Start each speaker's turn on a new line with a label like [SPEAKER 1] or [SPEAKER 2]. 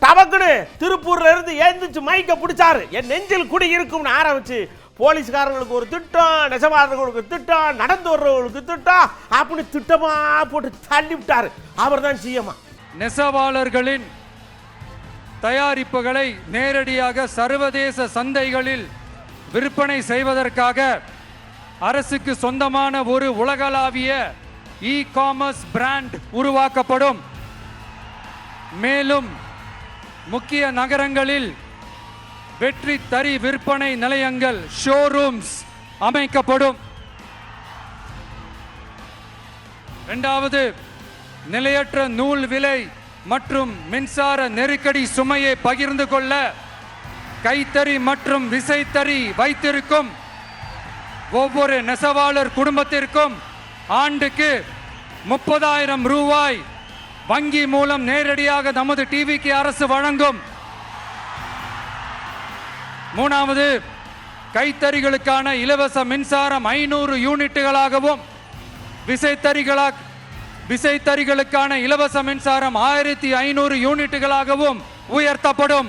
[SPEAKER 1] டபக்குன்னு திருப்பூர்ல இருந்து எழுந்துச்சு மைக்க பிடிச்சாரு. என் நெஞ்சில் குடி இருக்கும்னு ஆரம்பிச்சு போலீஸ்காரங்களுக்கு ஒரு திட்டம், நெசவாளர்களுக்கு திட்டம், நடந்து வர்றவங்களுக்கு திட்டம், அப்படி திட்டமா போட்டு தள்ளி விட்டாரு. அவர் தான் சிஎம்.
[SPEAKER 2] நெசவாளர்களின் தயாரிப்புகளை நேரடியாக சர்வதேச சந்தைகளில் விற்பனை செய்வதற்காக அரசுக்கு சொந்தமான ஒரு உலகளாவிய இ-காமர்ஸ் பிராண்ட் உருவாக்கப்படும். மேலும் முக்கிய நகரங்களில் வெற்றி தறி விற்பனை நிலையங்கள், ஷோரூம்ஸ் அமைக்கப்படும். இரண்டாவது, நிலையற்ற நூல் விலை மற்றும் மின்சார நெருக்கடி சுமையை பகிர்ந்து கொள்ள கைத்தறி மற்றும் விசைத்தறி வைத்திருக்கும் ஒவ்வொரு நெசவாளர் குடும்பத்திற்கும் ஆண்டுக்கு 30,000 ரூபாய் வங்கி மூலம் நேரடியாக நமது டிவிக்கு அரசு வழங்கும். மூணாவது, கைத்தறிகளுக்கான இலவச மின்சாரம் 500 யூனிட்டுகளாகவும் விசைத்தறிகளுக்கான இலவச மின்சாரம் 1500 யூனிட்டுகளாகவும் உயர்த்தப்படும்.